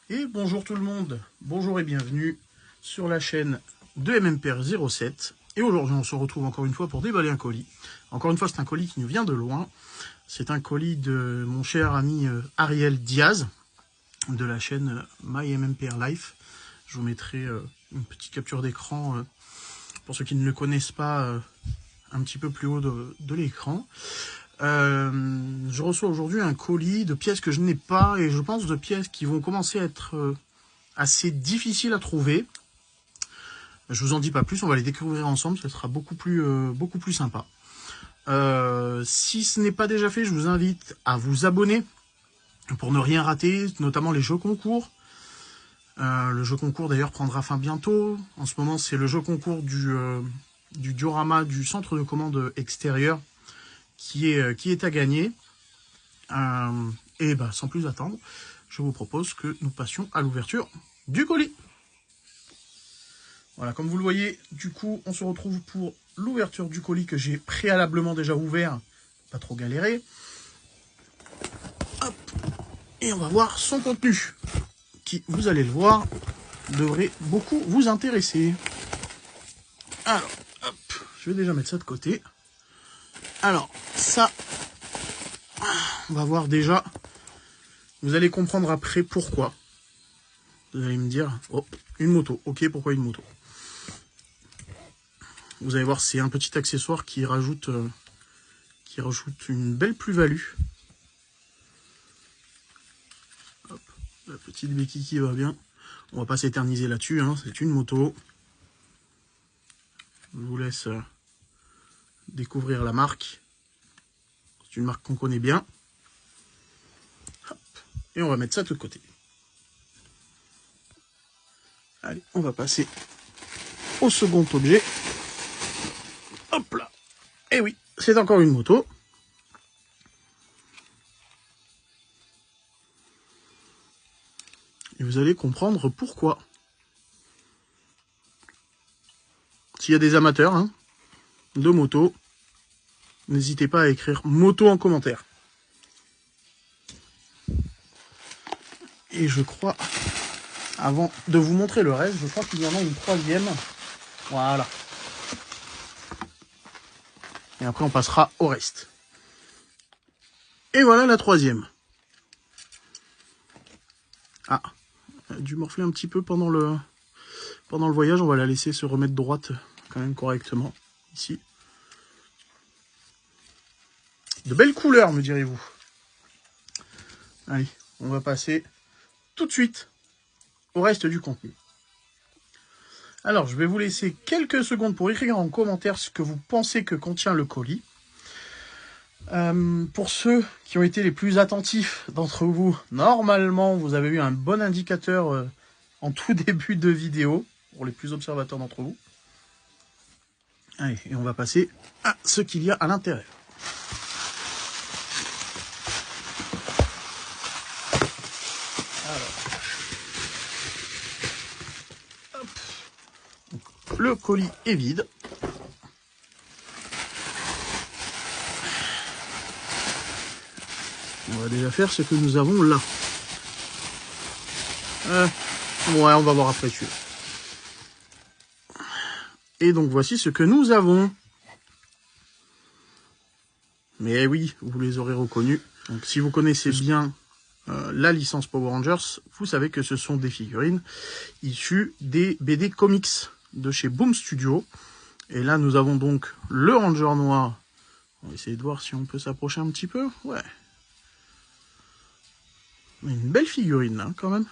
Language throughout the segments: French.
Et bonjour tout le monde, bonjour et bienvenue sur la chaîne de MMPR07. Et aujourd'hui on se retrouve encore une fois pour déballer un colis. Encore une fois c'est un colis qui nous vient de loin. C'est un colis de mon cher ami Ariel Diaz de la chaîne MyMMPR Life. Je vous mettrai une petite capture d'écran pour ceux qui ne le connaissent pas un petit peu plus haut de l'écran. Je reçois aujourd'hui un colis de pièces que je n'ai pas et je pense de pièces qui vont commencer à être assez difficiles à trouver. Je vous en dis pas plus, on va les découvrir ensemble, ça sera beaucoup plus sympa. Si ce n'est pas déjà fait, je vous invite à vous abonner pour ne rien rater, notamment les jeux concours. Le jeu concours d'ailleurs prendra fin bientôt. En ce moment, c'est le jeu concours du diorama du centre de commande extérieur qui est à gagner. Et bah, sans plus attendre, je vous propose que nous passions à l'ouverture du colis. Voilà, comme vous le voyez, du coup, on se retrouve pour l'ouverture du colis que j'ai préalablement déjà ouvert. Pas trop galérer. Hop. Et on va voir son contenu, qui, vous allez le voir, devrait beaucoup vous intéresser. Alors, hop, je vais déjà mettre ça de côté. Alors, ça, on va voir déjà. Vous allez comprendre après pourquoi. Vous allez me dire, oh, une moto. Ok, pourquoi une moto? Vous allez voir, c'est un petit accessoire qui rajoute une belle plus-value. Hop, la petite béquille qui va bien. On va pas s'éterniser là-dessus, hein, c'est une moto. Je vous laisse découvrir la marque. C'est une marque qu'on connaît bien. Hop, et on va mettre ça de côté. Allez, on va passer au second objet. Hop là. Et oui, c'est encore une moto. Et vous allez comprendre pourquoi. S'il y a des amateurs de moto, n'hésitez pas à écrire moto en commentaire. Et je crois, avant de vous montrer le reste, je crois qu'il y en a une troisième. Voilà. Et après, on passera au reste. Et voilà la troisième. Ah, elle a dû morfler un petit peu pendant le voyage. On va la laisser se remettre droite quand même correctement. Ici. De belles couleurs, me direz-vous. Allez, on va passer tout de suite au reste du contenu. Alors, je vais vous laisser quelques secondes pour écrire en commentaire ce que vous pensez que contient le colis. Pour ceux qui ont été les plus attentifs d'entre vous, normalement, vous avez eu un bon indicateur en tout début de vidéo, pour les plus observateurs d'entre vous. Allez, et on va passer à ce qu'il y a à l'intérieur. Le colis est vide. On va déjà faire ce que nous avons là. Ouais, on va voir après celui-là. Et donc voici ce que nous avons. Mais oui, vous les aurez reconnus. Donc si vous connaissez bien la licence Power Rangers, vous savez que ce sont des figurines issues des BD comics de chez Boom Studio. Et là, nous avons donc le Ranger noir. On va essayer de voir si on peut s'approcher un petit peu. Ouais. Mais une belle figurine, hein, quand même.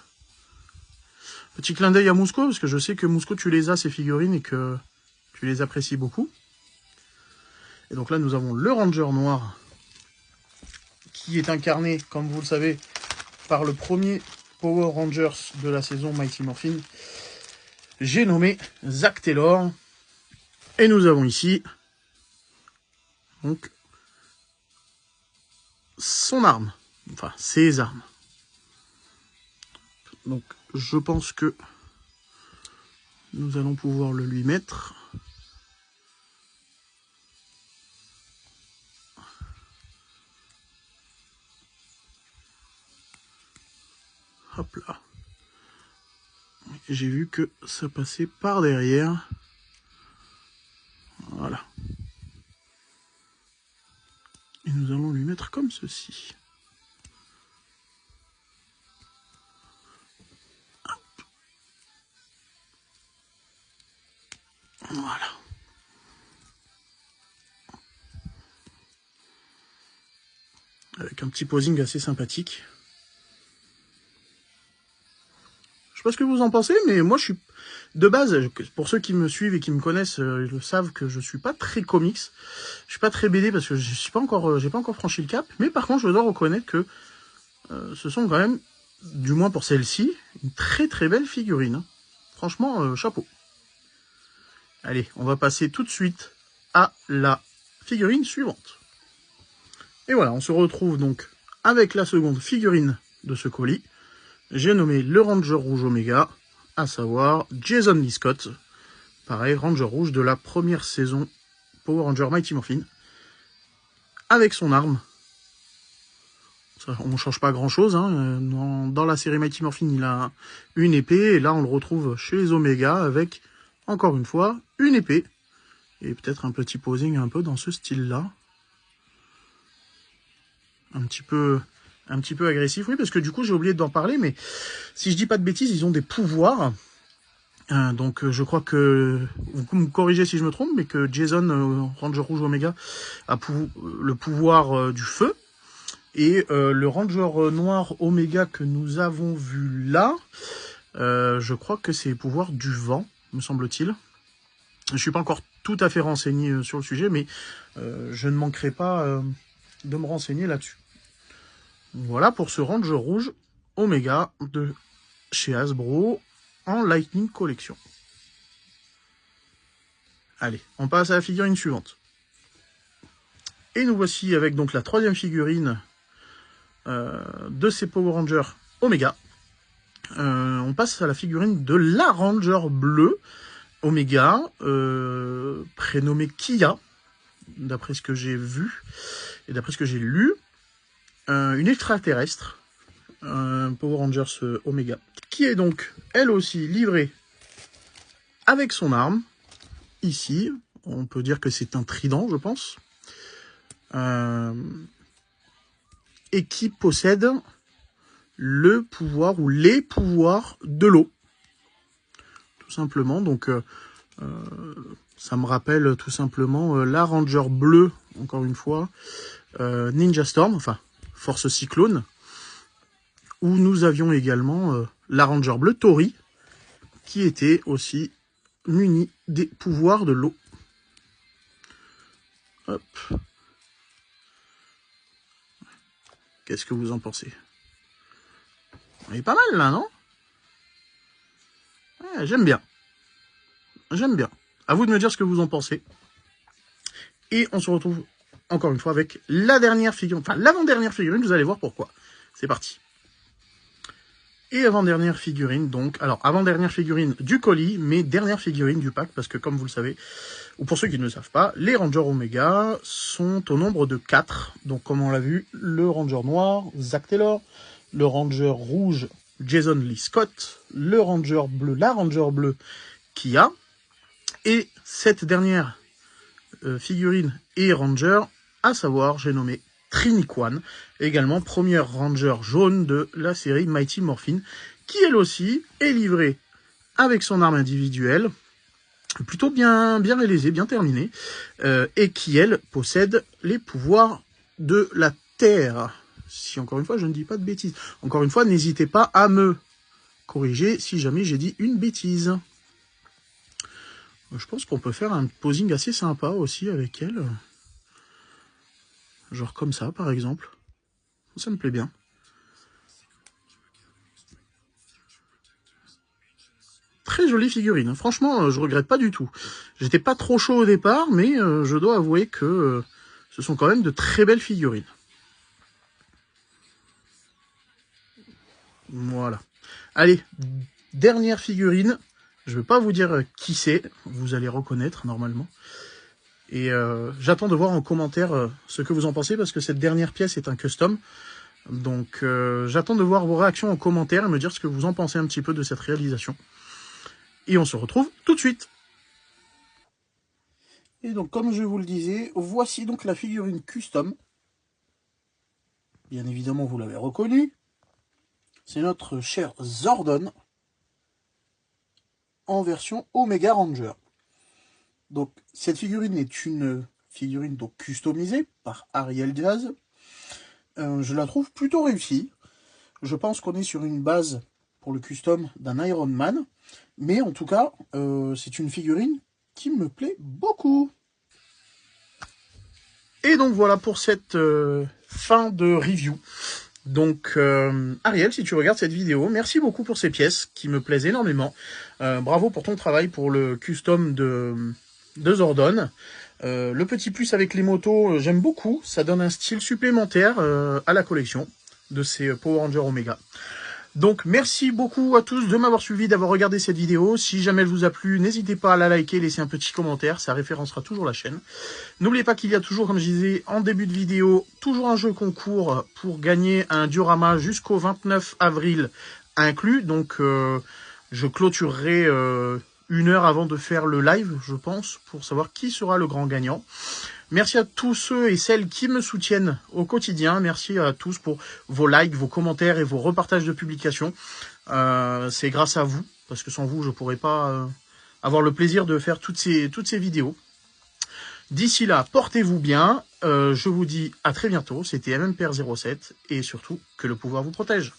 Petit clin d'œil à Mousco, parce que je sais que Mousco, tu les as, ces figurines, et que tu les apprécies beaucoup. Et donc là, nous avons le Ranger noir, qui est incarné, comme vous le savez, par le premier Power Rangers de la saison Mighty Morphin. J'ai nommé Zack Taylor. Et nous avons ici donc son arme, enfin ses armes. Donc je pense que nous allons pouvoir le lui mettre. Hop là. j'ai vu que ça passait par derrière. Voilà. Et nous allons lui mettre comme ceci. Hop. Voilà. Avec un petit posing assez sympathique. Je sais pas ce que vous en pensez, mais moi je suis de base, pour ceux qui me suivent et qui me connaissent, ils le savent que je suis pas très comics, je suis pas très BD parce que je suis pas encore, j'ai pas encore franchi le cap. Mais par contre, je dois reconnaître que ce sont quand même, du moins pour celle-ci, une très très belle figurine. Franchement, chapeau. Allez, on va passer tout de suite à la figurine suivante. Et voilà, on se retrouve donc avec la seconde figurine de ce colis. J'ai nommé le Ranger Rouge Omega, à savoir Jason Lee Scott. Pareil, Ranger Rouge de la première saison Power Ranger Mighty Morphin. Avec son arme. Ça, on ne change pas grand chose. Hein. Dans la série Mighty Morphin, il a une épée. Et là, on le retrouve chez les Omega avec, encore une fois, une épée. Et peut-être un petit posing un peu dans ce style-là. Un petit peu agressif, oui, parce que du coup j'ai oublié d'en parler, mais si je dis pas de bêtises, ils ont des pouvoirs. Donc je crois que, vous me corrigez si je me trompe, mais que Jason, Ranger Rouge Omega, a le pouvoir du feu. Et le Ranger Noir Omega que nous avons vu là, je crois que c'est le pouvoir du vent, me semble-t-il. Je suis pas encore tout à fait renseigné sur le sujet, mais je ne manquerai pas de me renseigner là-dessus. Voilà pour ce Ranger Rouge Omega de chez Hasbro en Lightning Collection. Allez, on passe à la figurine suivante. Et nous voici avec donc la troisième figurine de ces Power Rangers Omega. On passe à la figurine de la Ranger bleue Omega, prénommée Kia, d'après ce que j'ai vu et d'après ce que j'ai lu. Une extraterrestre, Power Rangers Omega, qui est donc elle aussi livrée avec son arme. Ici, on peut dire que c'est un trident, je pense, et qui possède le pouvoir ou les pouvoirs de l'eau, tout simplement. Donc, ça me rappelle tout simplement la Ranger bleue, encore une fois, Ninja Storm, enfin Force Cyclone, où nous avions également la Ranger bleue Tori, qui était aussi munie des pouvoirs de l'eau. Hop. Qu'est-ce que vous en pensez? Elle est pas mal là, non? Ouais, j'aime bien. J'aime bien. À vous de me dire ce que vous en pensez. Et on se retrouve encore une fois avec la dernière figurine, enfin l'avant-dernière figurine, vous allez voir pourquoi. C'est parti. Et avant-dernière figurine, donc, alors avant-dernière figurine du colis, mais dernière figurine du pack, parce que comme vous le savez, ou pour ceux qui ne le savent pas, les Rangers Omega sont au nombre de 4. Donc comme on l'a vu, le Ranger Noir, Zack Taylor, le Ranger Rouge, Jason Lee Scott, le Ranger Bleu, la Ranger Bleue, Kia, et cette dernière figurine et Ranger, à savoir, j'ai nommé Triniquan, également première Ranger jaune de la série Mighty Morphin, qui elle aussi est livrée avec son arme individuelle, plutôt bien réalisée, bien terminée, et qui elle possède les pouvoirs de la Terre. Si encore une fois je ne dis pas de bêtises. Encore une fois, n'hésitez pas à me corriger si jamais j'ai dit une bêtise. Je pense qu'on peut faire un posing assez sympa aussi avec elle. Genre comme ça, par exemple. Ça me plaît bien. Très jolie figurine. Franchement, je regrette pas du tout. J'étais pas trop chaud au départ, mais je dois avouer que ce sont quand même de très belles figurines. Voilà. Allez, dernière figurine. Je ne vais pas vous dire qui c'est. Vous allez reconnaître normalement. Et j'attends de voir en commentaire ce que vous en pensez, parce que cette dernière pièce est un custom. Donc j'attends de voir vos réactions en commentaire et me dire ce que vous en pensez un petit peu de cette réalisation. et on se retrouve tout de suite. Et donc, comme je vous le disais, voici donc la figurine custom. Bien évidemment, vous l'avez reconnu. C'est notre cher Zordon en version Omega Ranger. Donc, cette figurine est une figurine donc customisée par Ariel Diaz. Je la trouve plutôt réussie. Je pense qu'on est sur une base pour le custom d'un Iron Man. Mais en tout cas, c'est une figurine qui me plaît beaucoup. Et donc voilà pour cette fin de review. Donc Ariel, si tu regardes cette vidéo, merci beaucoup pour ces pièces qui me plaisent énormément. Bravo pour ton travail pour le custom de Zordon. Le petit plus avec les motos, j'aime beaucoup. Ça donne un style supplémentaire à la collection de ces Power Rangers Omega. Donc merci beaucoup à tous de m'avoir suivi, d'avoir regardé cette vidéo. Si jamais elle vous a plu, n'hésitez pas à la liker, laisser un petit commentaire, ça référencera toujours la chaîne. N'oubliez pas qu'il y a toujours, comme je disais en début de vidéo, toujours un jeu concours pour gagner un diorama jusqu'au 29 avril inclus. Donc je clôturerai 1 heure avant de faire le live, je pense, pour savoir qui sera le grand gagnant. Merci à tous ceux et celles qui me soutiennent au quotidien. Merci à tous pour vos likes, vos commentaires et vos repartages de publications. C'est grâce à vous, parce que sans vous, je ne pourrais pas avoir le plaisir de faire toutes ces vidéos. D'ici là, portez-vous bien. Je vous dis à très bientôt. C'était MMPR07 et surtout, que le pouvoir vous protège.